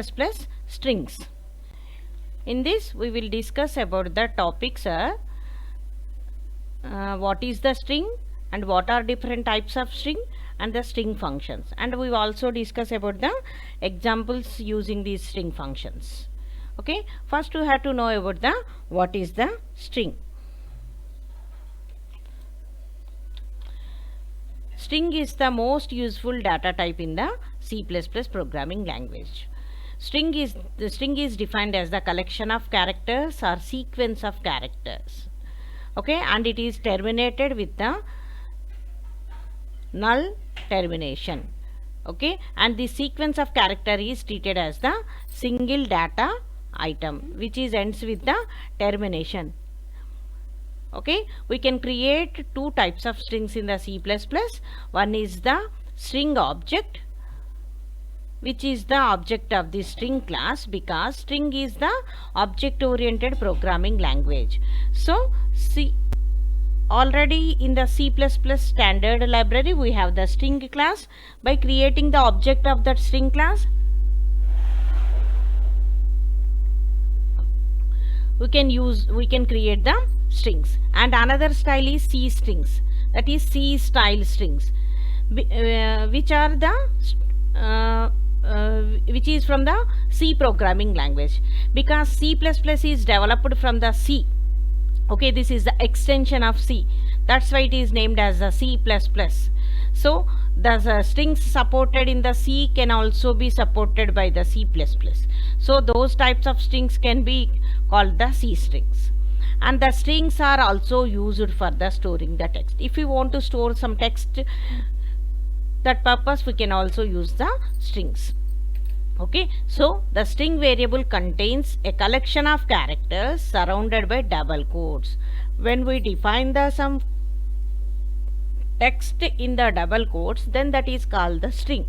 strings. In this we will discuss about the topics what is the string and what are different types of string and the string functions, and we will also discuss about the examples using these string functions. Okay, first we have to know about the what is the string. String is the most useful data type in the C++ programming language. The string is defined as the collection of characters or sequence of characters. Okay, and it is terminated with the null termination. Okay, and the sequence of character is treated as the single data item which is ends with the termination. Okay, we can create two types of strings in the C++. One is the string object, which is the object of the string class, because string is the object oriented programming language. So already in the C++ standard library we have the string class. By creating the object of that string class, we can create the strings. And another style is C strings, that is C style strings, which are the which is from the C programming language, because C++ is developed from the C. Okay, this is the extension of C, that's why it is named as the C++. So the strings supported in the C can also be supported by the C++. So those types of strings can be called the C strings. And the strings are also used for the storing the text. If we want to store some text, that purpose we can also use the strings. Okay, so the string variable contains a collection of characters surrounded by double quotes. When we define the some text in the double quotes, then that is called the string.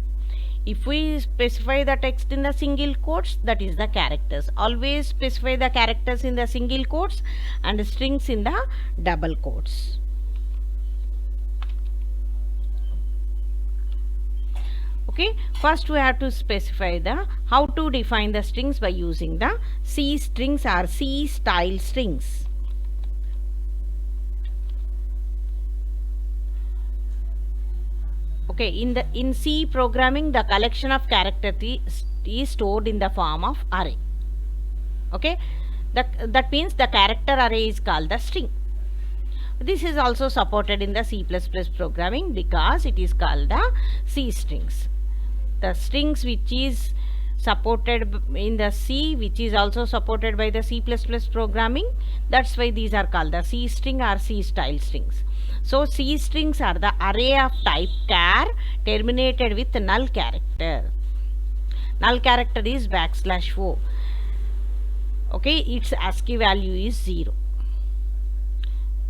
If we specify the text in the single quotes, that is the characters. Always specify the characters in the single quotes and strings in the double quotes. Okay, first we have to specify the how to define the strings by using the C strings or C style strings. Okay, in C programming, the collection of characters is stored in the form of array. Okay, that means the character array is called the string. This is also supported in the C++ programming because it is called the C strings. The strings which is supported in the C, which is also supported by the C++ programming, that's why these are called the C string or C style strings. So C strings are the array of type char terminated with null character. Null character is \o. Okay, its ASCII value is 0.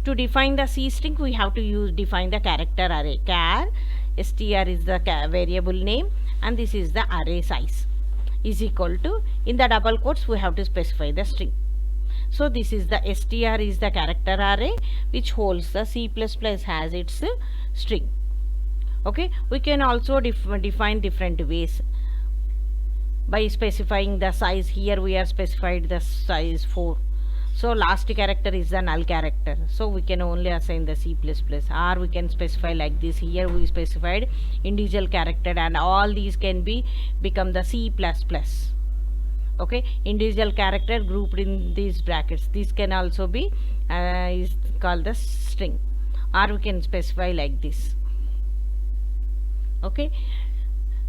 To define the C string, we have to define the character array. Char, str is the variable name, and this is the array size, is equal to, in the double quotes we have to specify the string. So this is the str is the character array which holds the C++ has its string. Okay, we can also define different ways by specifying the size. Here we are specified the size 4. So last character is the null character, so we can only assign the C++, or we can specify like this. Here we specified individual character, and all these can become the C++. Okay, individual character grouped in these brackets, this can also be is called the string, or we can specify like this. Okay,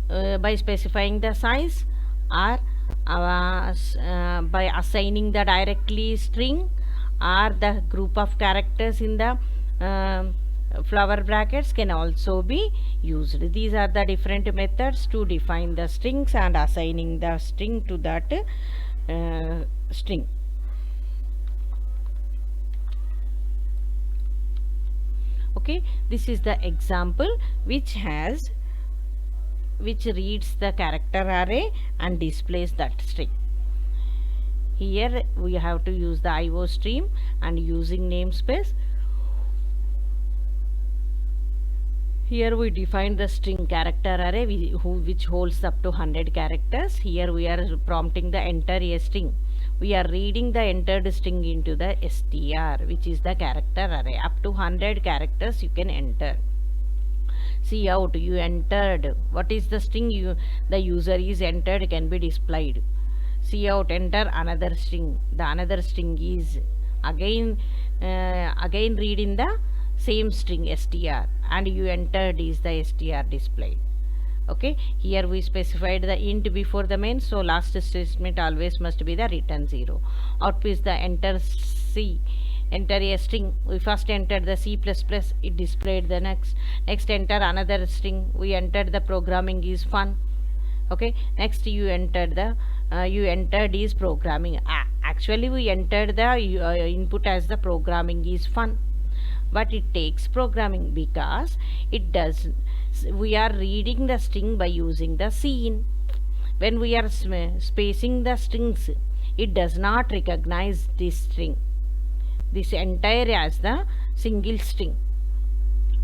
by specifying the size, or by assigning the directly string or the group of characters in the flower brackets can also be used. These are the different methods to define the strings and assigning the string to that string. Okay, this is the example which reads the character array and displays that string. Here we have to use the IO stream and using namespace. Here we define the string character array which holds up to 100 characters. Here we are prompting the enter a string. We are reading the entered string into the str, which is the character array. Up to 100 characters you can enter. See out, you entered. What is the string the user is entered can be displayed. See out, enter another string. The another string is again read in the same string str, and you entered is the str displayed. Okay, here we specified the int before the main, so last statement always must be the return 0. Output is the enter a string. We first entered the C++, it displayed the next enter another string. We entered the programming is fun. Okay, next you entered is programming. Actually we entered the input as the programming is fun, but it takes programming because we are reading the string by using the cin. When we are spacing the strings, it does not recognize this string, this entire as the single string.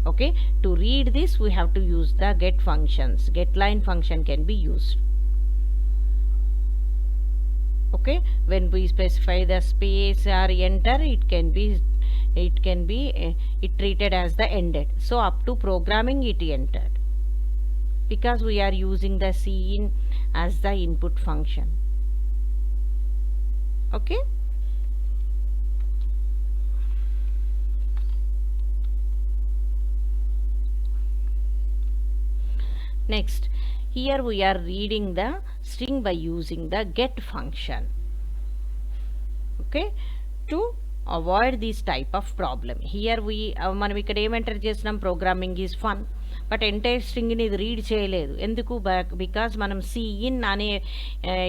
Okay, to read this we have to use the get functions. Get line function can be used. Okay, when we specify the space or enter, it treated as the ended. So up to programming it entered, because we are using the cin as the input function. Okay, next, here we are reading the string by using the get function. Okay, to avoid this type of problem. Here we మనం ఇక్కడ ఏం enter చేస్తున్నాం, programming is fun, but entire స్ట్రింగ్ని ఇది read చేయలేదు. ఎందుకు? Because మనం cin అనే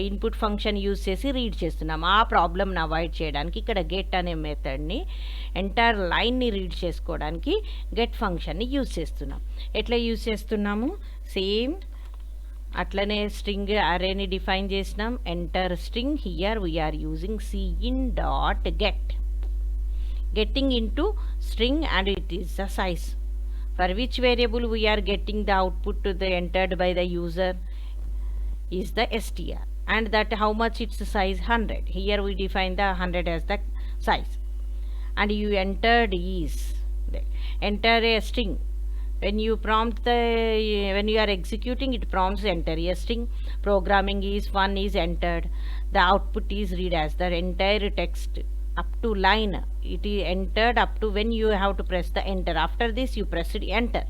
ఇన్పుట్ ఫంక్షన్ యూజ్ చేసి రీడ్ చేస్తున్నాం. ఆ ప్రాబ్లమ్ని అవాయిడ్ చేయడానికి ఇక్కడ గెట్ అనే మెథడ్ని ఎంటైర్ లైన్ని రీడ్ చేసుకోవడానికి గెట్ ఫంక్షన్ని యూజ్ చేస్తున్నాం. ఎట్లా యూజ్ చేస్తున్నాము? సేమ్ అట్లనే స్ట్రింగ్ అరేని డిఫైన్ చేసినాం. Enter string. Here we are using cin.get, getting into string, and it is the size. For which variable we are getting the output to the entered by the user is the str, and that how much its size 100. Here we define the 100 as the size, and you entered is enter a string. When you are executing, it prompts enter a string. Programming is fun is entered. The output is read as the entire text up to line. It is entered up to when you have to press the enter. After this you press it enter,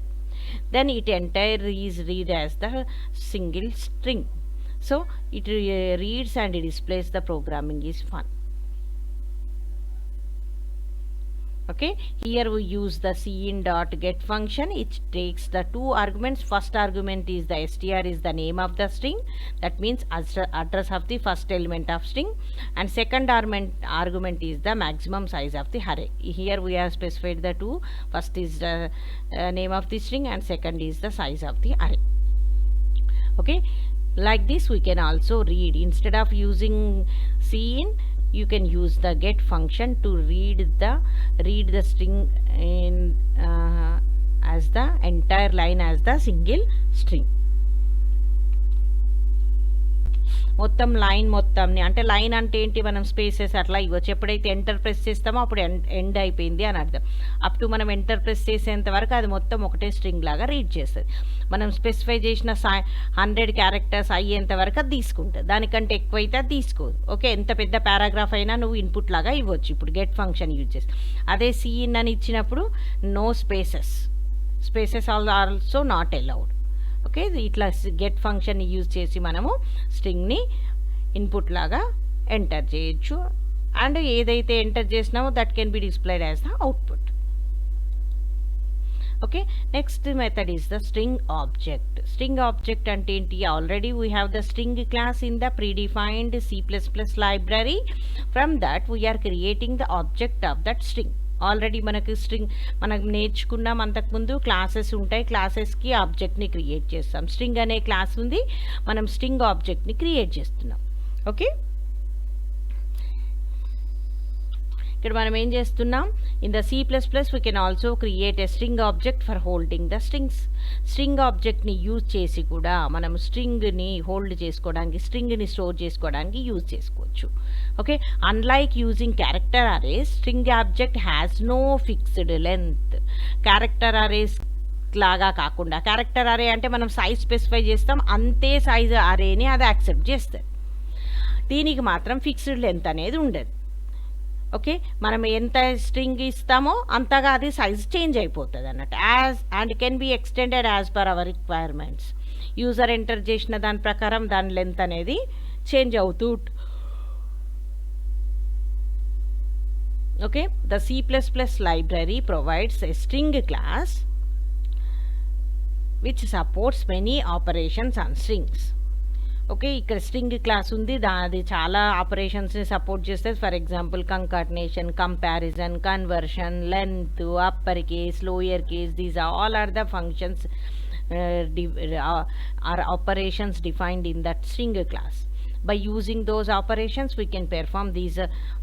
then it entire is read as the single string. So it reads and it displays the programming is fun. Okay, here we use the cin.get function. It takes the two arguments. First argument is the str is the name of the string, that means address of the first element of string, and second argument is the maximum size of the array. Here we have specified the two. First is the name of the string, and second is the size of the array. Okay, like this we can also read. Instead of using cin, you can use the get function to read the string in as the entire line as the single string. మొత్తం line మొత్తంని, అంటే line అంటే ఏంటి, మనం spaces అట్లా ఇవ్వచ్చు. ఎప్పుడైతే enter press చేస్తామో అప్పుడు ఎండ్ అయిపోయింది అని అర్థం. అప్ టు మనం ఎంటర్ ప్రెస్ చేసేంత వరకు అది మొత్తం ఒకటే స్ట్రింగ్ లాగా రీడ్ చేస్తుంది. మనం స్పెసిఫై చేసిన 100 క్యారెక్టర్స్ అయ్యేంత వరకు అది తీసుకుంటుంది. దానికంటే ఎక్కువైతే అది తీసుకోదు. ఓకే, ఎంత పెద్ద పారాగ్రాఫ్ అయినా నువ్వు ఇన్పుట్ లాగా ఇవ్వచ్చు ఇప్పుడు గెట్ ఫంక్షన్ యూజ్ చేసి. అదే cin అని ఇచ్చినప్పుడు no spaces also not allowed. Okay, ఇట్లా గెట్ ఫంక్షన్ యూజ్ చేసి మనము స్ట్రింగ్ని ఇన్పుట్ లాగా ఎంటర్ చేయొచ్చు, అండ్ ఏదైతే ఎంటర్ చేసినామో that can be displayed as the output. Okay, next method is the string object. String object అంటే ఏంటి? Already we have the string class in the predefined C++ library. From that we're creating the object of that string. Already మనకి string మనం నేర్చుకున్నాం అంతకుముందు. Classes ఉంటాయి, క్లాసెస్కి ఆబ్జెక్ట్ని create చేస్తాం. స్ట్రింగ్ అనే క్లాస్ ఉంది, మనం స్ట్రింగ్ ఆబ్జెక్ట్ని క్రియేట్ చేస్తున్నాం. ఓకే, ఇక్కడ మనం ఏం చేస్తున్నాం, in the C++ we can also create a string object for holding the strings. String ఆబ్జెక్ట్ని యూజ్ చేసి కూడా మనం స్ట్రింగ్ని హోల్డ్ చేసుకోవడానికి, స్ట్రింగ్ని స్టోర్ చేసుకోవడానికి యూజ్ చేసుకోవచ్చు. Okay, unlike using character arrays, string object has no fixed length. Character arrays లాగా కాకుండా, క్యారెక్టర్ అరే అంటే మనం సైజ్ స్పెసిఫై చేస్తాం, అంతే సైజ్ అరేని అది యాక్సెప్ట్ చేస్తుంది. దీనికి మాత్రం ఫిక్స్డ్ లెంత్ అనేది ఉండదు. ఓకే, మనం ఎంత స్ట్రింగ్ ఇస్తామో అంతగా అది సైజ్ చేంజ్ అయిపోతుంది అన్నట్టు. As and can be extended as per our requirements. User enter చేసిన దాని ప్రకారం దాని లెంత్ అనేది చేంజ్ అవుతూ. Okay, the C++ library provides a string class which supports many operations on strings. Okay, ఇక్కడ స్ట్రింగ్ క్లాస్ ఉంది, అది చాలా ఆపరేషన్స్ని సపోర్ట్ చేస్తుంది. For example concatenation, comparison, conversion, length, upper case, lower case, these all are the functions are operations defined in that string class. By using those operations we can perform these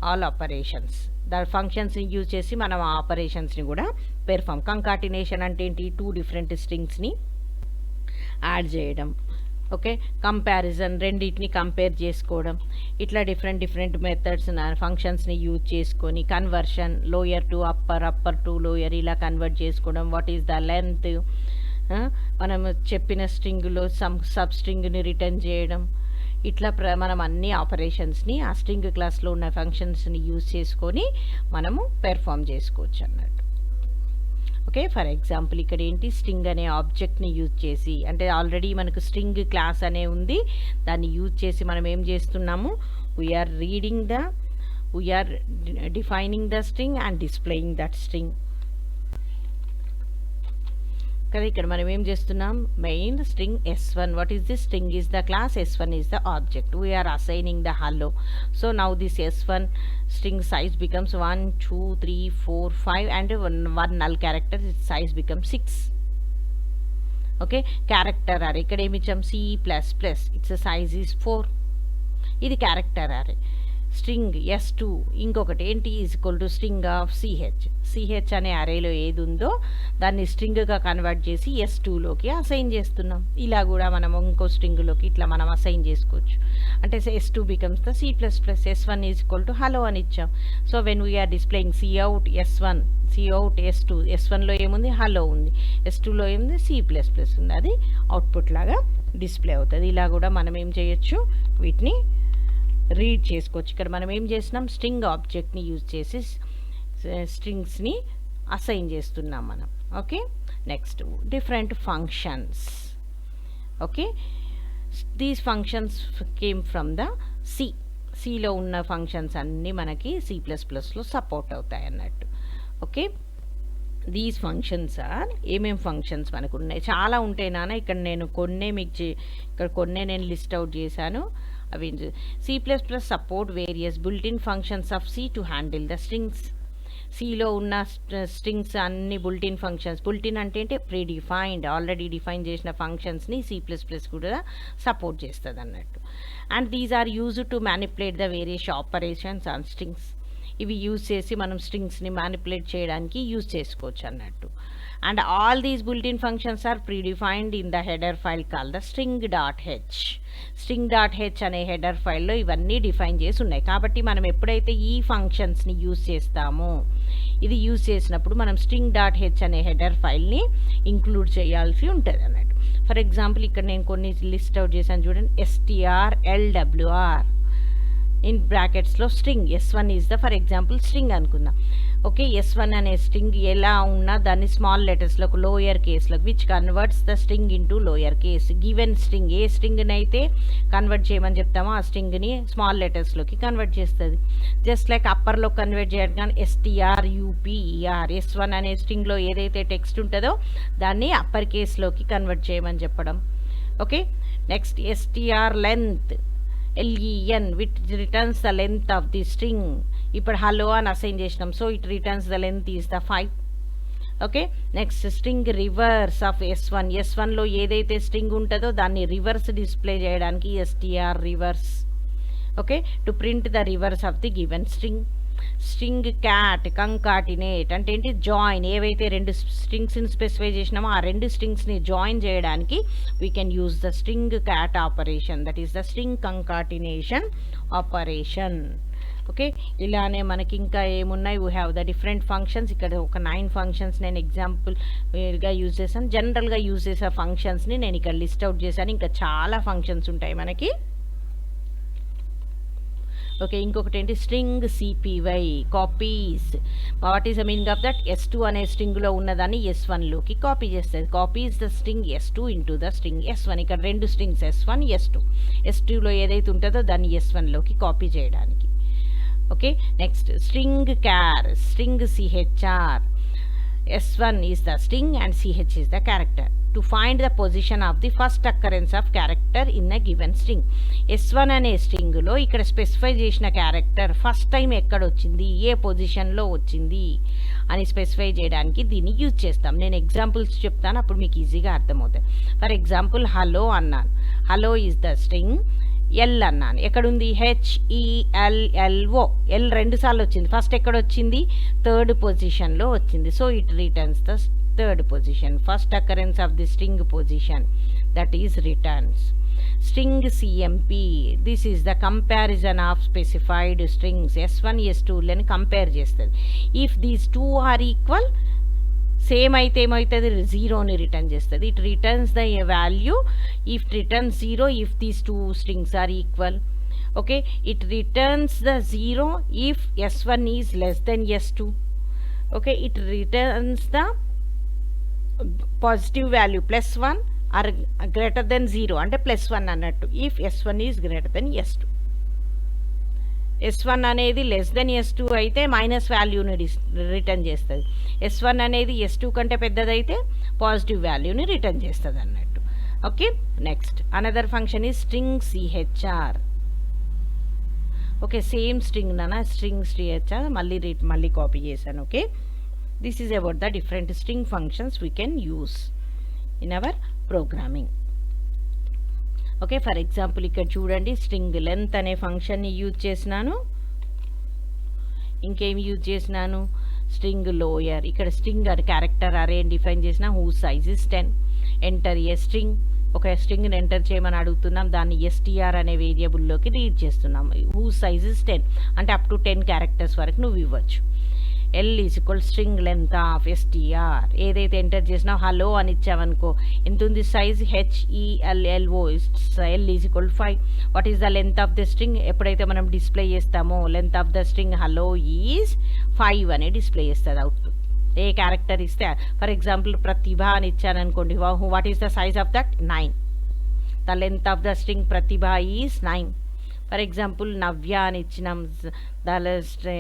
all operations. The ఫంక్షన్స్ని use చేసి మనం ఆ ఆపరేషన్స్ని కూడా perform. Concatenation అంటే ఏంటి, 2 different స్ట్రింగ్స్ని add చేయడం. Okay, comparison రెండింటిని compare చేసుకోవడం. ఇట్లా డిఫరెంట్ మెథడ్స్ ఫంక్షన్స్ని యూజ్ చేసుకొని, conversion lower to upper, upper to lower ఇలా కన్వర్ట్ చేసుకోవడం. వాట్ ఈస్ ద లెంత్, మనం చెప్పిన స్ట్రింగ్లో సబ్ స్ట్రింగ్ని రిటర్న్ చేయడం. ఇట్లా మనం అన్ని ఆపరేషన్స్ని ఆ స్ట్రింగ్ క్లాస్లో ఉన్న ఫంక్షన్స్ని యూజ్ చేసుకొని మనము పెర్ఫామ్ చేసుకోవచ్చు అన్నట్టు. ఓకే, ఫర్ ఎగ్జాంపుల్ ఇక్కడ ఏంటి, స్ట్రింగ్ అనే ఆబ్జెక్ట్ని యూజ్ చేసి, అంటే ఆల్రెడీ మనకు స్ట్రింగ్ క్లాస్ అనే ఉంది, దాన్ని యూజ్ చేసి మనం ఏం చేస్తున్నాము, we are defining the string and displaying that string. కదా ఇక్కడ మనం ఏం చేస్తున్నాం, main string S1. What is this, string is the class, S1 is the object. We are assigning the hello. So now this S1 string size becomes 1 2 3 4 5 and one null character, its size becomes 6. okay, character array ఇక్కడ ఏమి ఇచ్చాం, C++, its size is 4. ఇది character array. String S2 ఇంకొకటి ఏంటి, is equal to string of CH అనే అరేలో ఏది ఉందో దాన్ని స్ట్రింగ్గా కన్వర్ట్ చేసి S2లోకి అసైన్ చేస్తున్నాం. ఇలా కూడా మనం ఇంకో స్ట్రింగ్లోకి ఇట్లా మనం అసైన్ చేసుకోవచ్చు. అంటే S2 becomes the C++, S1 is equal to hello అని ఇచ్చాం. So when we are displaying Cout S1, Cout S2, S1లో ఏముంది, హలో ఉంది, S2లో ఏముంది, C++ ఉంది. అది అవుట్పుట్ లాగా డిస్ప్లే అవుతుంది. ఇలా కూడా మనం ఏం చేయొచ్చు, వీటిని రీడ్ చేసుకోవచ్చు. ఇక్కడ మనం ఏం చేస్తున్నాం, స్ట్రింగ్ ఆబ్జెక్ట్ని యూజ్ చేసి స్ట్రింగ్స్ని అసైన్ చేస్తున్నాం మనం. Okay, next different functions. Okay, these functions came from the సిలో ఉన్న ఫంక్షన్స్ అన్నీ మనకి C++లో సపోర్ట్ అవుతాయి అన్నట్టు. ఓకే, దీస్ ఫంక్షన్స్ ఆర్, ఏమేం ఫంక్షన్స్ మనకు ఉన్నాయి, చాలా ఉంటాయి నాన్న. ఇక్కడ నేను కొన్నే మీకు ఇక్కడ కొన్నే నేను లిస్ట్ అవుట్ చేశాను. అవి C++ support various built-in functions of C to handle the strings. సిలో ఉన్న స్ట్రింగ్స్ అన్ని built-in functions. built-in అంటే ఏంటి, ప్రీడిఫైన్డ్, ఆల్రెడీ డిఫైన్ చేసిన ఫంక్షన్స్ని C++ కూడా సపోర్ట్ చేస్తుంది అన్నట్టు. And these are used to manipulate the various operations on strings. ఇవి యూజ్ చేసి మనం స్ట్రింగ్స్ని మ్యానిపులేట్ చేయడానికి యూజ్ చేసుకోవచ్చు అన్నట్టు. and all these built-in functions are predefined in the header file called the string.h. string.h అనే హెడర్ ఫైల్లో ఇవన్నీ డిఫైన్ చేసి ఉన్నాయి. కాబట్టి మనం ఎప్పుడైతే ఈ ఫంక్షన్స్ని యూజ్ చేస్తామో, ఇది యూజ్ చేసినప్పుడు మనం string.h అనే హెడర్ ఫైల్ని ఇంక్లూడ్ చేయాల్సి ఉంటుంది అన్నట్టు. ఫర్ ఎగ్జాంపుల్ ఇక్కడ నేను కొన్ని లిస్ట్ అవుట్ చేశాను చూడండి, strlwr ఇన్ బ్రాకెట్స్లో string S1 is the, for example string అనుకుందాం. ఓకే, S1 అనే స్ట్రింగ్ ఎలా ఉన్నా దాన్ని స్మాల్ లెటర్స్లోకి, లోయర్ కేస్లోకి, which converts the string into lower case. Given string, ఏ స్ట్రింగ్ని అయితే కన్వర్ట్ చేయమని చెప్తామో ఆ స్ట్రింగ్ని స్మాల్ లెటర్స్లోకి కన్వర్ట్ చేస్తుంది. జస్ట్ లైక్ అప్పర్లో కన్వర్ట్ చేయడం కానీ strupper, S1 అనే స్ట్రింగ్లో ఏదైతే టెక్స్ట్ ఉంటుందో దాన్ని అప్పర్ కేస్లోకి కన్వర్ట్ చేయమని చెప్పడం. Okay, next strlength, len, which returns the length of the string. ఇప్పుడు హలో అని అసైన్ చేసినాం, so it returns the length is the 5. Okay, next string reverse of S1, S1లో ఏదైతే స్ట్రింగ్ ఉంటుందో దాన్ని రివర్స్ డిస్ప్లే చేయడానికి strreverse. Okay, to print the reverse of the given string. String cat concatenate అంటే ఏంటి, join. ఏవైతే రెండు స్ట్రింగ్స్ని specify చేసినామో ఆ రెండు స్ట్రింగ్స్ని జాయిన్ చేయడానికి we can use the string cat operation, that is the string concatenation operation. Okay, ఇలానే మనకి ఇంకా ఏమున్నాయి, we have the different functions. ఇక్కడ ఒక 9 ఫంక్షన్స్ నేను ఎగ్జాంపుల్గా యూజ్ చేశాను. జనరల్గా యూజ్ చేసే ఫంక్షన్స్ని నేను ఇక్కడ లిస్ట్ అవుట్ చేశాను. ఇంకా చాలా ఫంక్షన్స్ ఉంటాయి మనకి. ఓకే, ఇంకొకటి ఏంటి, string CPY copies. What is the meaning of that? S2 అనే స్ట్రింగ్లో ఉన్నదాన్ని S1లోకి కాపీ చేస్తుంది. Copies the string S2 into the string S1. ఇక్కడ రెండు స్ట్రింగ్స్ S1 S2. S2లో ఏదైతే ఉంటుందో దాన్ని S1లోకి కాపీ చేయడానికి. Okay, next string char, string CHR. S1 is the string and CH is the character. To find the position of the first occurrence of character in a given string. S1 అనే స్ట్రింగ్లో ఇక్కడ specify చేసిన character first time ఎక్కడ వచ్చింది, ఏ పొజిషన్లో వచ్చింది అని specify చేయడానికి దీన్ని యూజ్ చేస్తాం. నేను ఎగ్జాంపుల్స్ చెప్తాను, అప్పుడు మీకు ఈజీగా అర్థమవుతాయి. ఫర్ ఎగ్జాంపుల్ హలో అన్నాను. Hello is the string. L అన్నాను, ఎక్కడుంది? HELLO. ఎల్ 2 సార్లు వచ్చింది. ఫస్ట్ ఎక్కడ వచ్చింది? థర్డ్ పొజిషన్లో వచ్చింది. So it returns the third position. First occurrence of the string position, that is returns. String CMP, this is the comparison of specified strings. S1 S2లని compare చేస్తుంది. If these 2 are equal, same అయితే ఏమవుతుంది? 0ని return చేస్తుంది. It returns the value if returns 0 if these 2 strings are equal. Okay, it returns the 0 if S1 is less then S2. Okay, it returns the positive value +1 or greater then 0 అంటే +1 అన్నట్టు if S1 is greater then S2. S1 అనేది less then S2 అయితే minus వాల్యూని return చేస్తుంది. S1 అనేది S2 కంటే పెద్దదైతే positive వాల్యూని రిటర్న్ చేస్తుంది అన్నట్టు. Okay, next another function is string CHR. Okay, same string నానా, స్ట్రింగ్ CHR మళ్ళీ కాపీ చేశాను. Okay, this is about the different string functions we can use in our programming. Okay, for example ఇక్కడ చూడండి, string length అనే ఫంక్షన్ని use చేసినాను. ఇంకేమి use చేసినాను? String lower. ఇక్కడ స్ట్రింగ్ క్యారెక్టర్ అరే డిఫైన్ చేసిన. Who size is 10. Enter a string. ఒక స్ట్రింగ్ని ఎంటర్ చేయమని అడుగుతున్నాం, దాన్ని STR అనే వేరియబుల్లోకి రీడ్ చేస్తున్నాం. హూ సైజ్ ఇస్ 10 అంటే అప్ టు 10 క్యారెక్టర్స్ వరకు నువ్వు ఇవ్వచ్చు. L is equal string length of STR. ఏదైతే ఎంటర్ చేసినావు, హలో అని ఇచ్చావనుకో, ఎంత ఉంది size? HELLO. L is equal 5. What is the length of the string? ఎప్పుడైతే మనం డిస్ప్లే చేస్తామో length of the string hello is 5 అని డిస్ప్లే చేస్తుంది అవుట్పుట్. ఏ క్యారెక్టర్ ఇస్తే, ఫర్ ఎగ్జాంపుల్ ప్రతిభ అని ఇచ్చాను అనుకోండి, what is the size of that? 9. The length of the string Pratibha is 9. For example నవ్య అని ఇచ్చినాం,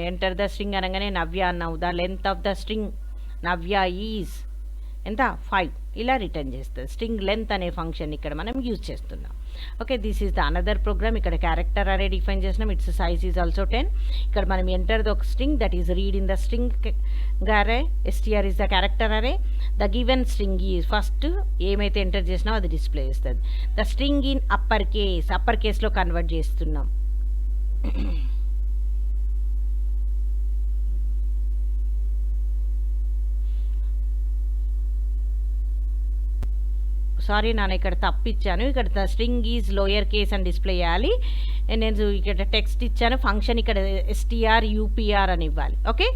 ఎంటర్ ద స్ట్రింగ్ అనగానే నవ్య అన్నావు, the length of the string Navya is ఎంత? 5. ఇలా రిటర్న్ చేస్తుంది. స్ట్రింగ్ లెంత్ అనే ఫంక్షన్ ఇక్కడ మనం యూజ్ చేస్తున్నాం. Okay, this is the another program. ఇక్కడ క్యారెక్టర్ అరే డిఫైన్ చేసినాం, ఇట్స్ సైజ్ ఈజ్ ఆల్సో 10. ఇక్కడ మనం ఎంటర్ ద ఒక string, that is read in the string array. STR is the character array. The given string is first ఏమైతే enter చేసినామో అది display చేస్తుంది. The string in upper కేస్లో convert చేస్తున్నాం. Sorry నాన్న, ఇక్కడ తప్పిచ్చాను. ఇక్కడ స్ట్రింగ్ ఈజ్ లోయర్ కేస్ అని డిస్ప్లే చేయాలి. నేను ఇక్కడ టెక్స్ట్ ఇచ్చాను, ఫంక్షన్ ఇక్కడ STR UPR అని ఇవ్వాలి. ఓకే,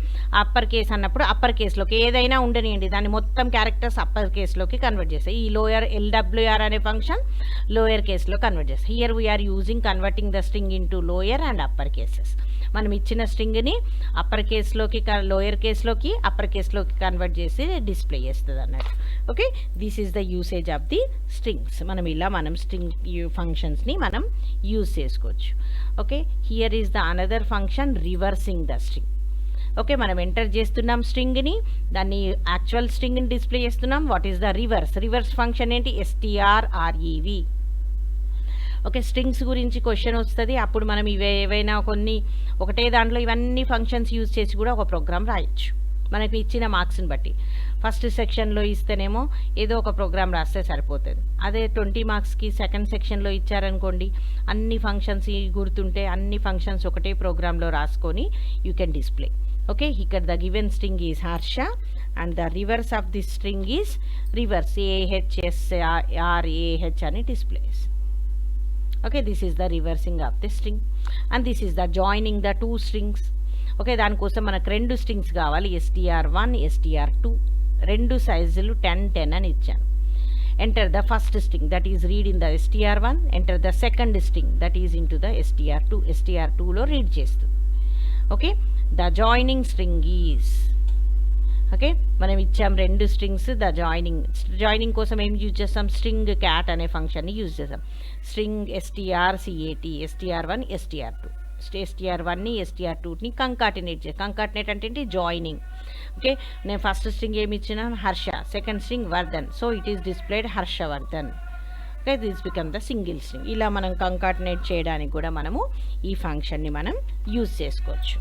అప్పర్ కేస్ అన్నప్పుడు అప్పర్ కేస్లోకి ఏదైనా ఉండనియండి, దాన్ని మొత్తం క్యారెక్టర్స్ అప్పర్ కేస్లోకి కన్వర్ట్ చేస్తాయి. ఈ లోయర్ LWR అనే ఫంక్షన్ లోయర్ కేస్లో కన్వర్ట్ చేస్తాయి. Here we are using converting the string into lower and upper cases. మనం ఇచ్చిన స్ట్రింగ్ని అప్పర్ కేస్లోకి లోయర్ కేస్లోకి అప్పర్ కేస్లోకి కన్వర్ట్ చేసి డిస్ప్లే చేస్తుంది అన్నట్టు. Okay, this is the usage of the strings. మనం స్ట్రింగ్ ఫంక్షన్స్ని మనం యూజ్ చేసుకోవచ్చు. Okay, here is the another function reversing the string. Okay, మనం ఎంటర్ చేస్తున్నాం స్ట్రింగ్ని, దాన్ని యాక్చువల్ స్ట్రింగ్ని డిస్ప్లే చేస్తున్నాం. What is the reverse function ఏంటి? STRREV. ఓకే, స్ట్రింగ్స్ గురించి క్వశ్చన్ వస్తుంది, అప్పుడు మనం ఏవైనా కొన్ని ఒకటే దాంట్లో ఇవన్నీ ఫంక్షన్స్ యూజ్ చేసి కూడా ఒక ప్రోగ్రామ్ రాయొచ్చు మనకి ఇచ్చిన మార్క్స్ని బట్టి. ఫస్ట్ సెక్షన్లో ఇస్తేనేమో ఏదో ఒక ప్రోగ్రామ్ రాస్తే సరిపోతుంది. అదే 20 మార్క్స్కి సెకండ్ సెక్షన్లో ఇచ్చారనుకోండి, అన్ని ఫంక్షన్స్ గుర్తుంటే అన్ని ఫంక్షన్స్ ఒకటే ప్రోగ్రాంలో రాసుకొని యూ కెన్ డిస్ప్లే. ఓకే, ఇక్కడ the given string is Harsha and the reverse of this string is reverse AHSRAH and it displays. Okay, this is the reversing of the string and this is the joining the two strings. Okay, దానికోసం మనకు రెండు strings కావాలి, str1 str2, రెండు సైజులు 10 10 అని ఇచ్చాను. Enter the first string that is read in the str1, enter the second string that is into the str2, str2లో read చేస్తుంది. Okay, the joining string is, okay మనం ఇచ్చాం రెండు స్ట్రింగ్స్. ద జాయినింగ్ కోసం ఏం యూజ్ చేస్తాం, string cat అనే ఫంక్షన్ని యూజ్ చేస్తాం. స్ట్రింగ్ strcat, str1 str2, str1ని str2ని కంకాటినేట్ అంటే ఏంటి, జాయినింగ్. ఓకే, నేను ఫస్ట్ స్ట్రింగ్ ఏమి ఇచ్చిన Harsha, second string Vardhan, so it is displayed Harshavardhan. Okay, this become the single string. ఇలా మనం కంకాటినేట్ చేయడానికి కూడా మనము ఈ ఫంక్షన్ని మనం యూజ్ చేసుకోవచ్చు.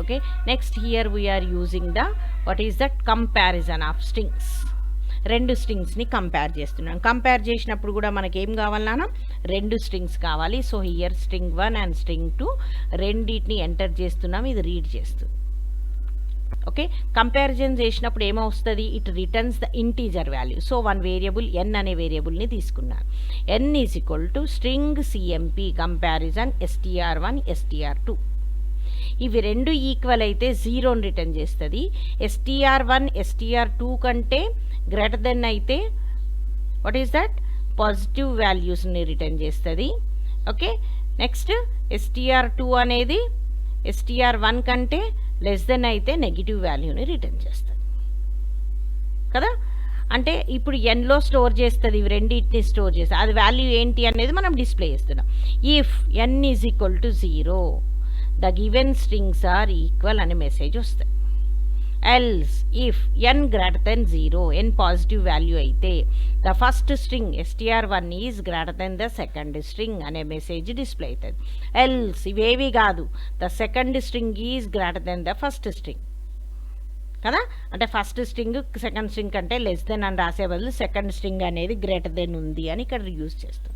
Okay, next here we are using the what is that comparison of strings. రెండు స్ట్రింగ్స్ని కంపేర్ చేస్తున్నాం. కంపేర్ చేసినప్పుడు కూడా మనకి ఏం కావాలన్నా రెండు స్ట్రింగ్స్ కావాలి. So here string 1 and string 2 రెండింటిని ఎంటర్ చేస్తున్నాం, ఇది రీడ్ చేస్తుంది. ఓకే, కంపారిజన్ చేసినప్పుడు ఏమొస్తుంది, it returns the integer value. So one variable n అనే వేరియబుల్ని తీసుకున్నాను. n is equal to string cmp comparison str1 str2. ఇవి రెండు ఈక్వల్ అయితే 0ని రిటర్న్ చేస్తుంది. str1 str2 కంటే గ్రేటర్ దెన్ అయితే వాట్ ఈస్ దట్, పాజిటివ్ వాల్యూస్ని రిటర్న్ చేస్తుంది. ఓకే, నెక్స్ట్ str2 అనేది str1 కంటే లెస్ దెన్ అయితే నెగిటివ్ వాల్యూని రిటర్న్ చేస్తుంది కదా. అంటే ఇప్పుడు ఎన్లో స్టోర్ చేస్తుంది, ఇవి రెండింటిని స్టోర్ చేస్తుంది. అది వాల్యూ ఏంటి అనేది మనం డిస్ప్లే చేస్తున్నాం. If n is equal to 0 the given strings are equal అనే మెసేజ్ వస్తుంది. Else if n greater then 0, n positive value అయితే the first string str1 is greater than the second string అనే message display అవుతుంది. Else ఇవేవి కాదు, the second string is greater than the first string కదా. అంటే first string second string కంటే less than అని రాసే బదులు సెకండ్ స్ట్రింగ్ అనేది గ్రేటర్ దెన్ ఉంది అని ఇక్కడ యూజ్ చేస్తాం.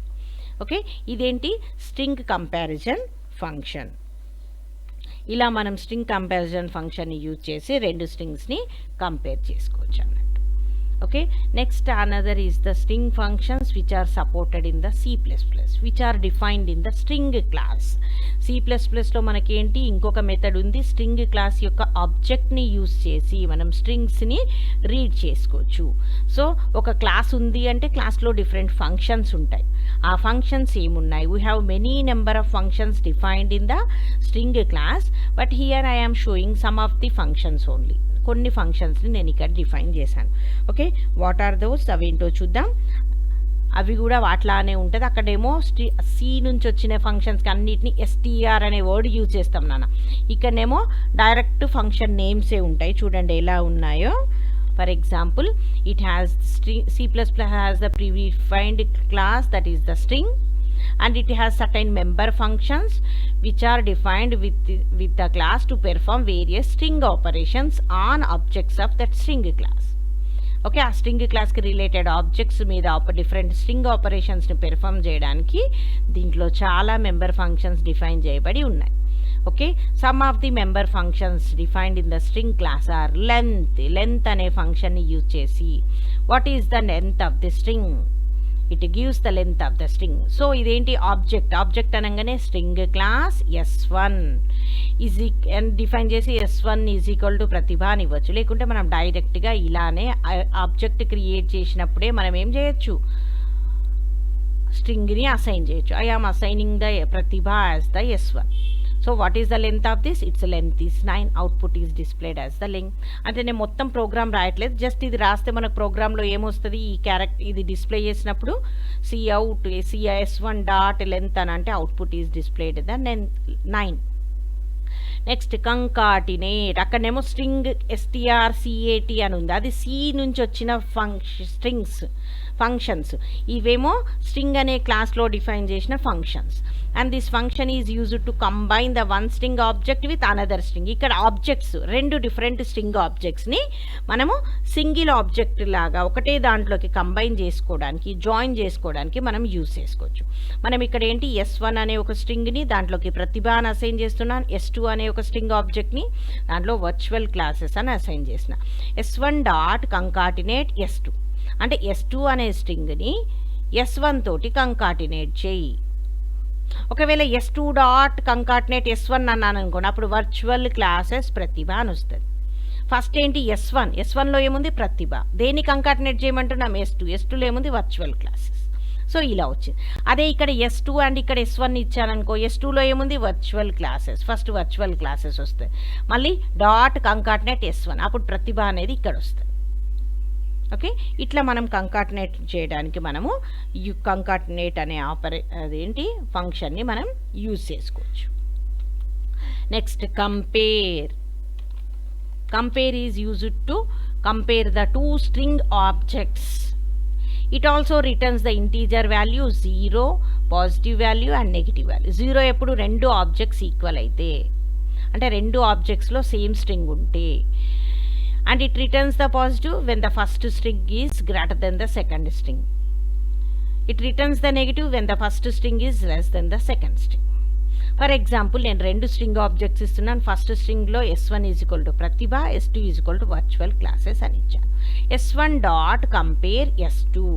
ఓకే, ఇదేంటి స్ట్రింగ్ కంపారిజన్ ఫంక్షన్. ఇలా మనం స్ట్రింగ్ కంపారిజన్ ఫంక్షన్ని యూజ్ చేసి రెండు స్ట్రింగ్స్ని కంపేర్ చేసుకోవచ్చు అన్నట్టు. Okay, next another is the string functions which are supported in the C++, which are defined in the string class. C++లో మనకేంటి ఇంకొక మెథడ్ ఉంది, స్ట్రింగ్ క్లాస్ యొక్క ఆబ్జెక్ట్ని యూజ్ చేసి మనం స్ట్రింగ్స్ని రీడ్ చేసుకోవచ్చు. సో ఒక క్లాస్ ఉంది అంటే క్లాస్లో డిఫరెంట్ ఫంక్షన్స్ ఉంటాయి. ఆ ఫంక్షన్స్ ఏమున్నాయి, we have many number of functions defined in the string class, but here I am showing some of the functions only. కొన్ని ఫంక్షన్స్ని నేను ఇక్కడ డిఫైన్ చేశాను. ఓకే, వాట్ ఆర్ దోస్, అవేంటో చూద్దాం. అవి కూడా వాటిలానే ఉంటుంది. అక్కడేమో సి నుంచి వచ్చిన ఫంక్షన్స్కి అన్నిటిని str అనే వర్డ్ యూజ్ చేస్తాం నాన్న. ఇక్కడనేమో డైరెక్ట్ ఫంక్షన్ నేమ్సే ఉంటాయి. చూడండి ఎలా ఉన్నాయో. For example, it has C++ has the predefined class that is the string, and it has certain member functions which are defined with the class to perform various string operations on objects of that string class. Okay, ఆ string క్లాస్కి related objects మీద different string ఆపరేషన్స్ని perform చేయడానికి దీంట్లో చాలా member functions define చేయబడి ఉన్నాయి. Okay, some of the member functions defined in the string class are length అనే ఫంక్షన్ని యూజ్ చేసి what is the length of the string, it gives the length of the string. So ఇదేంటి object అనగానే string class s1 is define చేసి s1 is equal to ప్రతిభ అని ఇవ్వచ్చు. లేకుంటే మనం డైరెక్ట్గా ఇలానే ఆబ్జెక్ట్ క్రియేట్ చేసినప్పుడే మనం ఏం చేయొచ్చు, స్ట్రింగ్ని అసైన్ చేయొచ్చు. I am assigning the Pratibha as the s1. So what is the length of this, it's length is 9, output is displayed as the length. అంటే నేను మొత్తం ప్రోగ్రామ్ రాయట్లేదు, జస్ట్ ఇది రాస్తే మనకు ప్రోగ్రాంలో ఏమొస్తుంది, ఈ ఇది డిస్ప్లే చేసినప్పుడు cout cs1 డాట్ లెంత్ అని అంటే output is displayed the 9. Next concatenate, అక్కడనేమో స్ట్రింగ్ strcat అని ఉంది, అది సి నుంచి వచ్చిన ఫంక్షన్స్. ఇవేమో స్ట్రింగ్ అనే క్లాస్లో డిఫైన్ చేసిన functions. And this function is used to combine the one string object with another string. ఇక్కడ ఆబ్జెక్ట్స్, రెండు డిఫరెంట్ స్ట్రింగ్ ఆబ్జెక్ట్స్ని మనము సింగిల్ ఆబ్జెక్ట్ లాగా ఒకటే దాంట్లోకి కంబైన్ చేసుకోవడానికి, జాయిన్ చేసుకోవడానికి మనం యూజ్ చేసుకోవచ్చు. మనం ఇక్కడ ఏంటి, S1 అనే ఒక స్ట్రింగ్ని దాంట్లోకి ప్రతిభ అని అసైన్ చేస్తున్నాను, S2 అనే ఒక స్ట్రింగ్ ఆబ్జెక్ట్ని దాంట్లో వర్చువల్ క్లాసెస్ అని అసైన్ చేసిన. S1 డాట్ కంకాటినేట్ S2 అంటే S2 అనే స్ట్రింగ్ని S1 తోటి కంకాటినేట్ చేయి. ఒకవేళ S2 డాట్ కంకాటినేట్ S1 అన్నాను అనుకోండి, అప్పుడు వర్చువల్ క్లాసెస్ ప్రతిభ అని వస్తుంది. ఫస్ట్ ఏంటి, S1లో ఏముంది, ప్రతిభ. దేన్ని కంకాటినేట్ చేయమంటున్నాం, S2లో ఏముంది, వర్చువల్ క్లాసెస్. సో ఇలా వచ్చింది. అదే ఇక్కడ S2 అండ్ ఇక్కడ S1 ఇచ్చాననుకో, S2లో ఏముంది, virtual classes. First virtual classes వస్తాయి, మళ్ళీ డాట్ కంకాటినేట్ S1, అప్పుడు ప్రతిభ అనేది ఇక్కడ వస్తుంది. ఓకే, ఇట్లా మనం కంకాటినేట్ చేయడానికి మనము కంకాటినేట్ అనే అదేంటి ఫంక్షన్ని మనం యూజ్ చేసుకోవచ్చు. Next compare is used to compare the to string objects. It also returns the integer value 0, positive value and negative value. 0 ఎప్పుడు రెండు ఆబ్జెక్ట్స్ ఈక్వల్ అయితే, అంటే రెండు ఆబ్జెక్ట్స్లో సేమ్ స్ట్రింగ్ ఉంటే. And it returns the positive when the first string is greater than the second string. It returns the negative when the first string is less than the second string. For example, నేను రెండు string objects ఇస్తున్నాను. First స్ట్రింగ్లో S1 is equal to Pratibha, S2 is equal to virtual classes అని ఇచ్చాను. S1 dot compare S2,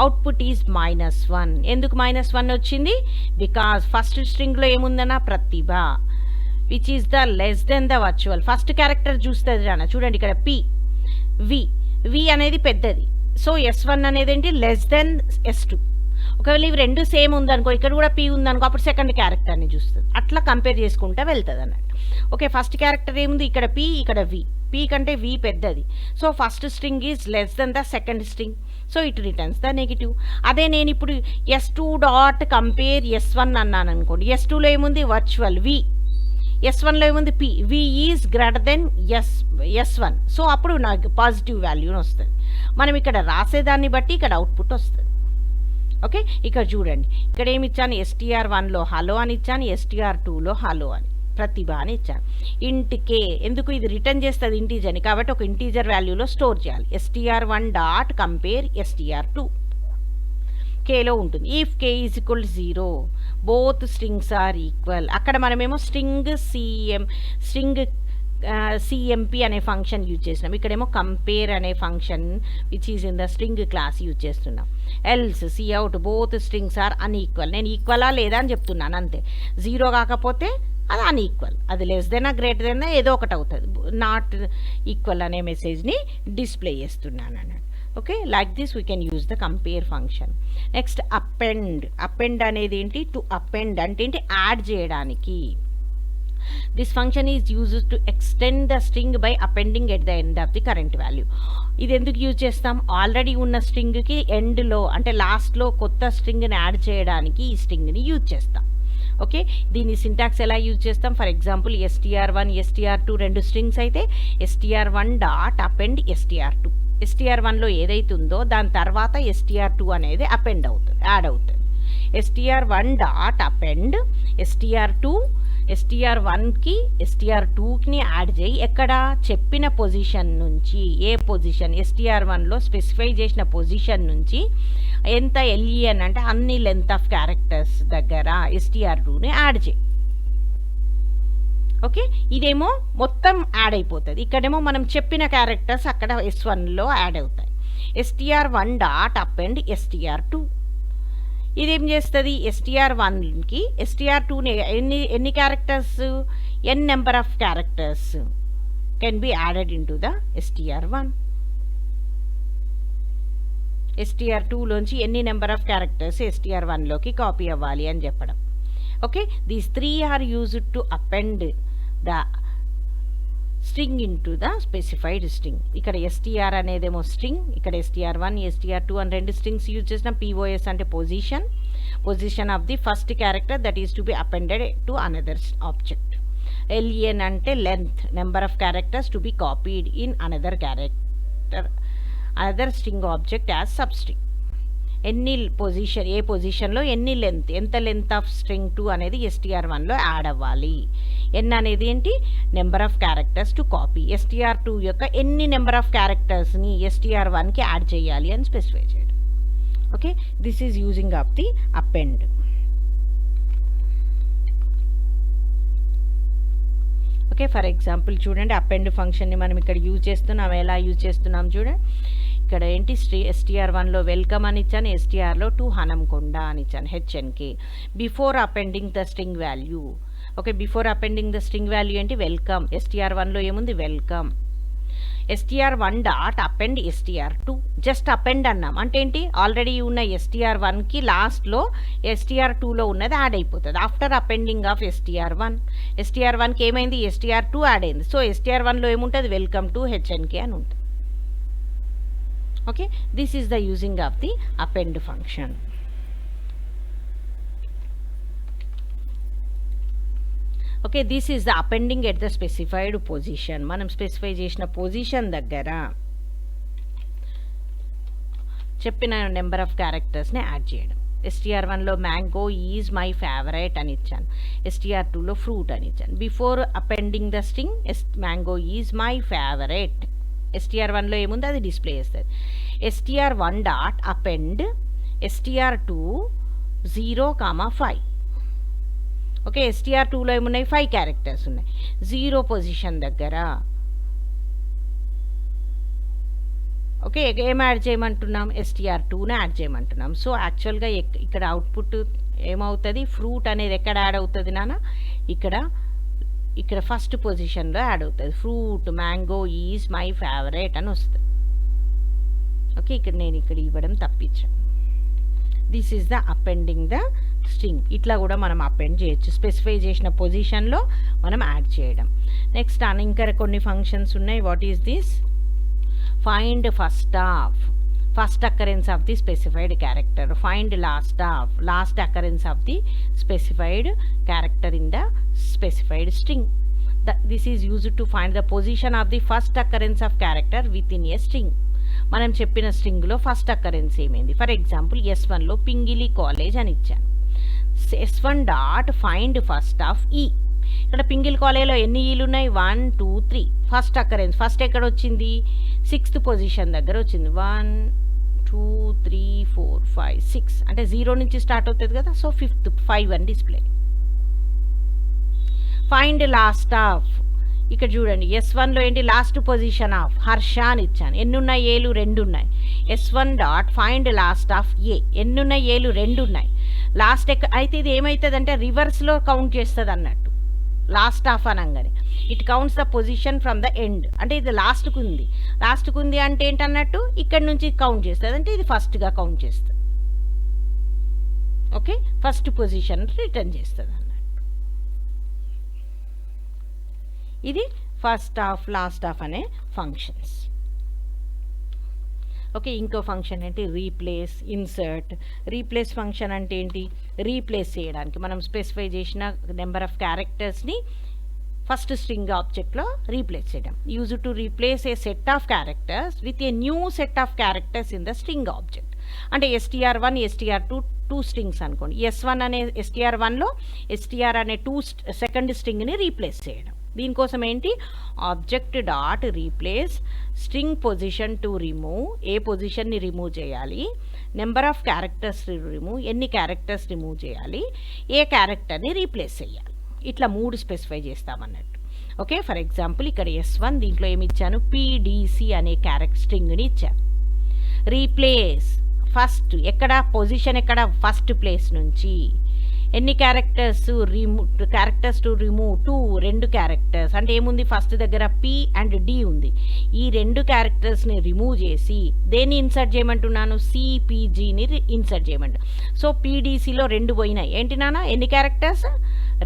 output is -1. ఎందుకు -1 వచ్చింది, because first స్ట్రింగ్లో ఏముందన్నా Pratibha, which is the less than the virtual. First character చూస్తుంది అన్న, చూడండి ఇక్కడ వి అనేది పెద్దది. సో S1 అనేది ఏంటి, లెస్ దెన్ S2. ఒకవేళ ఇవి రెండు సేమ్ ఉందనుకో, ఇక్కడ కూడా P ఉందనుకో, అప్పుడు సెకండ్ క్యారెక్టర్ని చూస్తుంది. అట్లా కంపేర్ చేసుకుంటూ వెళ్తుంది అన్నట్టు. ఓకే, ఫస్ట్ క్యారెక్టర్ ఏముంది, ఇక్కడ P, ఇక్కడ P కంటే V పెద్దది. So first string is less than the second string, so it returns the negative. అదే నేను ఇప్పుడు S2 డాట్ కంపేర్ S1 అన్నాను అనుకోండి, S2లో ఏముంది, వర్చువల్ S1లో ఏముంది, V is greater then S1. So అప్పుడు నాకు పాజిటివ్ వాల్యూని వస్తుంది. మనం ఇక్కడ రాసేదాన్ని బట్టి ఇక్కడ అవుట్పుట్ వస్తుంది. ఓకే, ఇక్కడ చూడండి, ఇక్కడ ఏమి ఇచ్చాను, STR1లో హలో అని ఇచ్చాను, STR2లో హలో అని, ప్రతిభ అని ఇచ్చాను. ఇంట్ K, ఎందుకు ఇది రిటర్న్ చేస్తుంది ఇంటీజర్ని, కాబట్టి ఒక ఇంటీజర్ వాల్యూలో స్టోర్ చేయాలి. STR1 డాట్ కంపేర్ STR2 Kలో ఉంటుంది. If K is equal 0, both strings are equal. అక్కడ మనమేమో స్ట్రింగ్ CMP అనే ఫంక్షన్ యూజ్ చేస్తున్నాం, ఇక్కడేమో కంపేర్ అనే function which is in the string class use చేస్తున్నాం. Else Cout both strings are unequal. నేను ఈక్వలా లేదా అని చెప్తున్నాను అంతే. 0 కాకపోతే అది అన్ఈక్వల్, అది లెస్ దెన్ గ్రేటర్ దెన్ ఏదో ఒకటి అవుతుంది. నాట్ ఈక్వల్ అనే మెసేజ్ని డిస్ప్లే చేస్తున్నాను అన్నట్టు. Okay, like this we can use the compare function. Next append అనేది ఏంటి, టు అపెండ్ అంటే ఏంటి, యాడ్ చేయడానికి. This function is used to extend the string by appending at the end of the current value. ఇది ఎందుకు use చేస్తాం, already ఉన్న స్ట్రింగ్కి ఎండ్లో అంటే లాస్ట్లో కొత్త స్ట్రింగ్ని యాడ్ చేయడానికి ఈ స్ట్రింగ్ని యూజ్ చేస్తాం. ఓకే, దీని సింటాక్స్ ఎలా యూజ్ చేస్తాం, ఫర్ ఎగ్జాంపుల్ STR1 STR2 రెండు స్ట్రింగ్స్ అయితే STR1 డాట్ అపెండ్ STR2. STR1లో ఏదైతే ఉందో దాని తర్వాత STR2 అనేది అపెండ్ అవుతుంది, యాడ్ అవుతుంది. STR1 డాట్ అపెండ్ STR2, STR1కి STR2ని యాడ్ చేయి. ఎక్కడ చెప్పిన పొజిషన్ నుంచి, ఏ పొజిషన్ STR1లో స్పెసిఫై చేసిన పొజిషన్ నుంచి ఎంత LEN అంటే అన్ని లెంత్ ఆఫ్ క్యారెక్టర్స్ దగ్గర STR2ని యాడ్ చేయి. ఓకే, ఇదేమో మొత్తం యాడ్ అయిపోతుంది. ఇక్కడేమో మనం చెప్పిన క్యారెక్టర్స్ అక్కడ S1లో యాడ్ అవుతాయి. STR1 డాట్ అపెండ్ STR2 ఇదేం చేస్తుంది, STR1కి STR2ని ఎన్ని characters, n number of characters can be added into the STR1. STR2లోంచి ఎన్ని నెంబర్ ఆఫ్ క్యారెక్టర్స్ STR1లోకి కాపీ అవ్వాలి అని చెప్పడం. Okay, these 3 are used to append the string into the specified string. ఇక్కడ STR అనేదేమో స్ట్రింగ్, ఇక్కడ STR1 STR2 అని రెండు స్ట్రింగ్స్ యూజ్ చేసిన. POS అంటే position of the first character that is to be appended to another object. LEN అంటే length, number of characters to be copied in another string object as substring. ఎన్ని position, ఏ పొజిషన్లో ఎన్ని length, ఎంత length of string 2 అనేది str1లో add అవ్వాలి. n అనేది ఏంటి, number of characters to copy. str2 యొక్క ఎన్ని నెంబర్ ఆఫ్ క్యారెక్టర్స్ని str1కి యాడ్ చేయాలి అని స్పెసిఫై చేయడం. Okay, this is using of the append. Okay, for example చూడండి, అపెండ్ ఫంక్షన్ని మనం ఇక్కడ యూజ్ చేస్తున్నాం. ఎలా యూజ్ చేస్తున్నాం చూడండి. ఇక్కడ ఏంటి, str1లో వెల్కమ్ అని ఇచ్చాను, strలో టు హనంకొండ అని ఇచ్చాను, HNK. Before appending the string value. Okay, before appending the string value ఏంటి, వెల్కమ్. str1లో ఏముంది, welcome. str1 dot append str2. Just append అన్నాం అంటే ఏంటి, ఆల్రెడీ ఉన్న str1కి లాస్ట్లో str2లో ఉన్నది యాడ్ అయిపోతుంది. ఆఫ్టర్ అపెండింగ్ ఆఫ్ str1కి ఏమైంది, str2 యాడ్ అయింది. సో str1లో ఏముంటుంది, వెల్కమ్ టు HNK అని ఉంటుంది. Okay, this is the using of the append function. Okay, this is the appending at the specified position. మనం స్పెసిఫై చేసిన పొజిషన్ దగ్గర చెప్పిన నెంబర్ ఆఫ్ క్యారెక్టర్స్ని యాడ్ చేయడం. str1లో మ్యాంగో ఈజ్ మై ఫేవరెట్ అని ఇచ్చాను, str2లో ఫ్రూట్ అని ఇచ్చాను. Before appending the string mango is my favourite, str1లో ఏముంది అది డిస్ప్లే చేస్తుంది. str1 dot append str2 0,5. Okay, str2లో ఏమున్నాయి, 5 క్యారెక్టర్స్ ఉన్నాయి. 0 పొజిషన్ దగ్గర ఓకే ఏం యాడ్ చేయమంటున్నాం, str2ని యాడ్ చేయమంటున్నాం. సో యాక్చువల్గా ఇక్కడ అవుట్పుట్ ఏమవుతుంది, ఫ్రూట్ అనేది ఎక్కడ యాడ్ అవుతుంది నాన్న, ఇక్కడ ఫస్ట్ పొజిషన్లో యాడ్ అవుతుంది. Fruit, mango is my favourite అని వస్తుంది. ఓకే, నేను ఇక్కడ ఇవ్వడం తప్పించాను. This is the appending the string. ఇట్లా కూడా మనం అపెండ్ చేయొచ్చు, స్పెసిఫై చేసిన పొజిషన్లో మనం యాడ్ చేయడం. నెక్స్ట్ ఇంకా కొన్ని ఫంక్షన్స్ ఉన్నాయి. What is this, find first occurrence of the specified character, find last occurrence of the specified character in the specified string. This is used to find the position of the first occurrence of character with in a string. మనం చెప్పిన స్ట్రింగ్లో first occurrence ఏమైంది, for example S1లో Pingili college అని ఇచ్చాను. S1 dot find first of ఈ. ఇక్కడ పింగిల్ కాలేజ్లో ఎన్ని ఈలు ఉన్నాయి, 1 2 3. ఫస్ట్ అకరెన్స్ ఫస్ట్ ఎక్కడ వచ్చింది, 6th పొజిషన్ దగ్గర వచ్చింది. 1 2 3 4 5 6 అంటే 0 నుంచి స్టార్ట్ అవుతుంది కదా, సో 5th 5 అని డిస్ప్లే. ఫైండ్ లాస్ట్ ఆఫ్, ఇక్కడ చూడండి S1లో ఏంటి, లాస్ట్ పొజిషన్ ఆఫ్ హర్ష అని ఇచ్చాను. ఎన్నున్నాయి, ఏలు 2 ఉన్నాయి. S1 dot find last of A. ఎన్నున్నాయి, ఏలు 2 ఉన్నాయి. లాస్ట్ అయితే ఇది ఏమవుతుంది అంటే రివర్స్లో కౌంట్ చేస్తుంది అన్నట్టు. లాస్ట్ ఆఫ్ అనగానే it counts the position from the end. అంటే ఇది లాస్ట్కు ఉంది అంటే ఏంటన్నట్టు, ఇక్కడ నుంచి కౌంట్ చేస్తుంది అంటే ఇది ఫస్ట్గా కౌంట్ చేస్తుంది. ఓకే, ఫస్ట్ పొజిషన్ రిటర్న్ చేస్తుంది అన్నట్టు. ఇది ఫస్ట్ ఆఫ్ లాస్ట్ ఆఫ్ అనే ఫంక్షన్స్. ఓకే, ఇంకో ఫంక్షన్ ఏంటి, రీప్లేస్, ఇన్సర్ట్. రీప్లేస్ ఫంక్షన్ అంటే ఏంటి, రీప్లేస్ చేయడానికి మనం స్పెసిఫై చేసిన నెంబర్ ఆఫ్ క్యారెక్టర్స్ని ఫస్ట్ స్ట్రింగ్ ఆబ్జెక్ట్లో రీప్లేస్ చేయడం. Use to replace a set of characters with a new set of characters in the string object. అంటే str1 str2 2 స్ట్రింగ్స్ అనుకోండి. S1 అనే str1లో str అనే సెకండ్ స్ట్రింగ్ని రీప్లేస్ చేయడం. దీనికోసం ఏంటి, object dot replace string position to remove. ఏ పొజిషన్ని రిమూవ్ చేయాలి, నెంబర్ ఆఫ్ క్యారెక్టర్స్ రిమూవ్, ఎన్ని క్యారెక్టర్స్ రిమూవ్ చేయాలి, ఏ క్యారెక్టర్ని రీప్లేస్ చేయాలి. ఇట్లా 3 స్పెసిఫై చేస్తామన్నట్టు. ఓకే, ఫర్ ఎగ్జాంపుల్ ఇక్కడ S1 దీంట్లో ఏమి ఇచ్చాను, PDC అనే స్ట్రింగ్ని ఇచ్చాను. రీప్లేస్ ఫస్ట్ ఎక్కడ, పొజిషన్ ఎక్కడ, ఫస్ట్ ప్లేస్ నుంచి. ఎన్ని క్యారెక్టర్స్ టు రిమూవ్ 2 క్యారెక్టర్స్. అంటే ఏముంది, ఫస్ట్ దగ్గర P అండ్ D ఉంది. ఈ 2 క్యారెక్టర్స్ని రిమూవ్ చేసి దేన్ని ఇన్సర్ట్ చేయమంటున్నాను, CPGని ఇన్సర్ట్ చేయమంటు. సో PDCలో 2 పోయినాయి. ఏంటి నాన్న, ఎన్ని క్యారెక్టర్స్,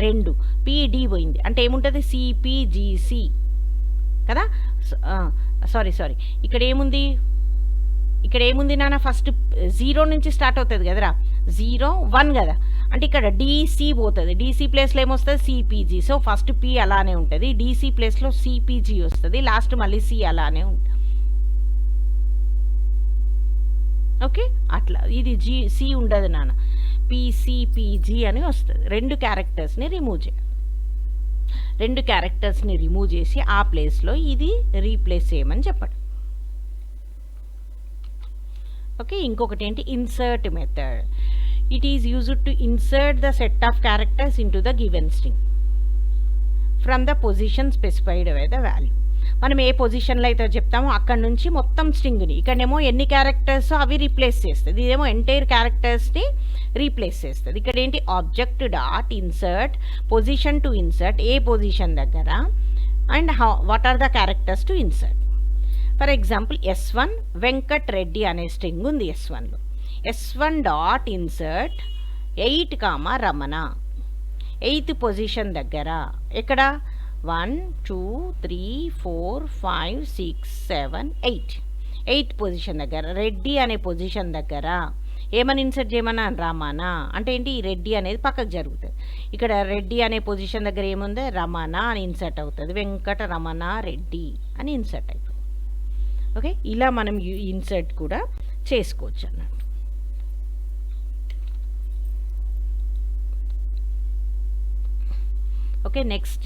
2. PD పోయింది అంటే ఏముంటుంది, CPGC కదా. సారీ ఇక్కడ ఏముంది నాన్న, ఫస్ట్ 0 నుంచి స్టార్ట్ అవుతుంది కదరా, 0 1 కదా. అంటే ఇక్కడ డీసీ పోతుంది, డీసీ ప్లేస్లో ఏమొస్తుంది సిపిజీ. సో ఫస్ట్ పి అలానే ఉంటుంది, డీసీ ప్లేస్లో సిపిజీ వస్తుంది, లాస్ట్ మళ్ళీ సి అలానే ఉంటుంది. ఓకే, అట్లా ఇది సి ఉండదు నాన్న, పిసిపిజీ అని వస్తుంది. రెండు క్యారెక్టర్స్ని రిమూవ్ చేయాలి, రెండు క్యారెక్టర్స్ని రిమూవ్ చేసి ఆ ప్లేస్లో ఇది రీప్లేస్ చేయమని చెప్పండి. ఓకే, ఇంకొకటి ఏంటి, insert method. It is used to insert the set of characters in to the given string from the position specified by the value. మనం ఏ పొజిషన్లో అయితే చెప్తామో అక్కడ నుంచి మొత్తం స్ట్రింగ్ని, ఇక్కడేమో ఎన్ని క్యారెక్టర్స్ అవి రీప్లేస్ చేస్తుంది, ఇదేమో ఎంటైర్ క్యారెక్టర్స్ని రీప్లేస్ చేస్తుంది. ఇక్కడ ఏంటి, object dot insert position to insert, ఏ పొజిషన్ దగ్గర, and what are the characters to insert. For example S1 Venkat Reddy అనే స్ట్రింగ్ ఉంది S1లో. S1 dot insert 8, Ramana, 8th position దగ్గర, ఎక్కడ 1 2 3 4 5 6 7 8, 8th పొజిషన్ దగ్గర రెడ్డి అనే పొజిషన్ దగ్గర ఏమని ఇన్సర్ట్ చేయమన్నా, రమణ. అంటే ఏంటి, రెడ్డి అనేది పక్కకు జరుగుతుంది. ఇక్కడ రెడ్డి అనే పొజిషన్ దగ్గర ఏముంది, రమణ అని ఇన్సర్ట్ అవుతుంది, వెంకట రమణ రెడ్డి అని ఇన్సర్ట్ అవుతుంది. ఓకే, ఇలా మనం ఇన్సర్ట్ కూడా చేసుకోవచ్చు అన్నట్టు. Okay, next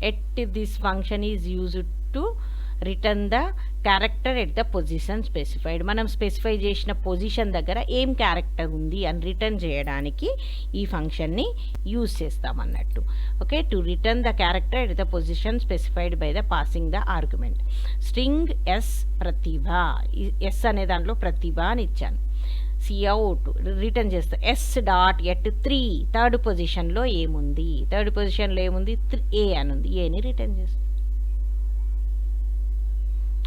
at this function is used to return the character at the position specified. మనం స్పెసిఫై చేసిన పొజిషన్ దగ్గర ఏం క్యారెక్టర్ ఉంది అని రిటర్న్ చేయడానికి ఈ ఫంక్షన్ని యూజ్ చేస్తామన్నట్టు. Okay, to return the character at the position specified by the passing the argument. String S Pratibha, S అనే దాంట్లో ప్రతిభ అని ఇచ్చాను, సిఅవుట్ రిటర్న్ చేస్తా. ఎస్ డాట్ ఎట్ 3 థర్డ్ పొజిషన్లో ఏముంది, థర్డ్ పొజిషన్లో ఏముంది, ఏ అని ఉంది, ఏని రిటర్న్ చేస్తాం.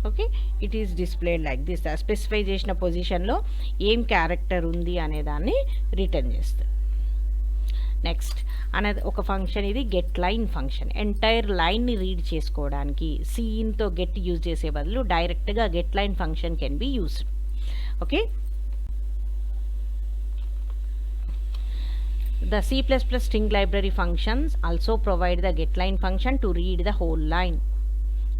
Okay, it is displayed like this. Specify చేసిన పొజిషన్లో ఏం క్యారెక్టర్ ఉంది అనే దాన్ని రిటర్న్ చేస్తాం. నెక్స్ట్ అనేది ఒక ఫంక్షన్, ఇది గెట్ లైన్ ఫంక్షన్. ఎంటైర్ లైన్ని రీడ్ చేసుకోవడానికి సీన్తో గెట్ యూజ్ చేసే బదులు డైరెక్ట్గా get line function can be used. Okay, the C++ string library functions also provide the getLine function to read the whole line.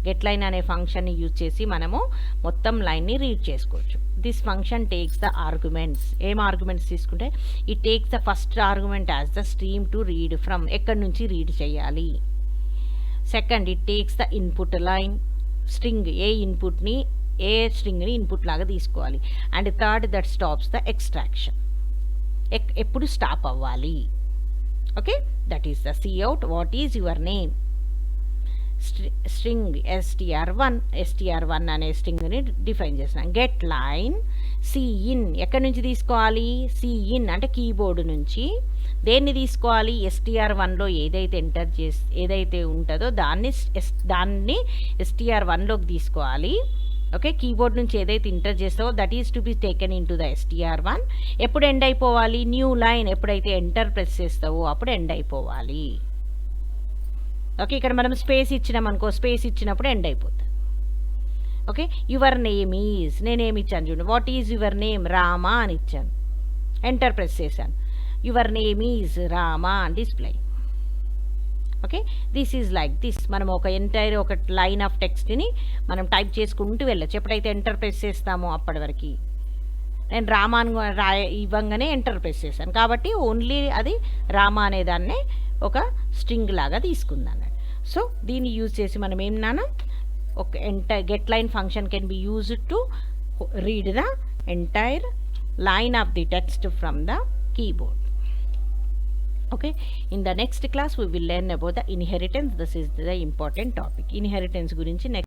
getLine అనే ఫంక్షన్ని use చేసి మనము మొత్తం లైన్ని రీడ్ చేసుకోవచ్చు. This function takes the arguments. ఏం ఆర్గ్యుమెంట్స్ తీసుకుంటే, it takes the first argument as the stream to read from, ఎక్కడి నుంచి రీడ్ చేయాలి. Second, it takes the input line string, ఏ ఇన్పుట్ని ఏ స్ట్రింగ్ని ఇన్పుట్ లాగా తీసుకోవాలి. And third, that stops the extraction, ఎప్పుడు స్టాప్ అవ్వాలి. Okay, that is the cout. What is your name, string str1 అనే స్ట్రింగ్ని డిఫైన్ చేస్తున్నాం. గెట్ లైన్ సిఇన్, ఎక్కడి నుంచి తీసుకోవాలి, సిఇన్ అంటే కీబోర్డు నుంచి. దేన్ని తీసుకోవాలి, str1లో ఏదైతే ఉంటుందో దాన్ని str1లోకి తీసుకోవాలి. ఓకే, కీబోర్డ్ నుంచి ఏదైతే ఎంటర్ చేస్తావో that is to be taken in to the str1. ఎప్పుడు ఎండ్ అయిపోవాలి, న్యూ లైన్ ఎప్పుడైతే ఎంటర్ ప్రెస్ చేస్తావో అప్పుడు ఎండ్ అయిపోవాలి. ఓకే, ఇక్కడ మనం స్పేస్ ఇచ్చినాం అనుకో, స్పేస్ ఇచ్చినప్పుడు ఎండ్ అయిపోతుంది. ఓకే, యువర్ నేమ్ ఈజ్, నేనేమి ఇచ్చాను చూడండి, what is your name, Rama అని ఇచ్చాను, ఎంటర్ ప్రెస్ చేశాను, యువర్ నేమ్ ఈజ్ రామా అని display. Okay, this is like this. మనం ఒక ఎంటైర్ ఒక లైన్ ఆఫ్ టెక్స్ట్ని మనం టైప్ చేసుకుంటూ వెళ్ళచ్చు. ఎప్పుడైతే ఎంటర్ ప్రెస్ చేస్తామో అప్పటి వరకు, నేను రామాను ఇవ్వంగానే ఎంటర్ ప్రెస్ చేశాను కాబట్టి ఓన్లీ అది రామా అనేదాన్నే ఒక స్ట్రింగ్ లాగా తీసుకుందాం. సో దీన్ని యూజ్ చేసి మనం ఏమన్నా ఒక get line function can be used to read the entire line of the text from the keyboard. Okay, in the next class we will learn about the inheritance. This is the important topic. Inheritance gurinchi next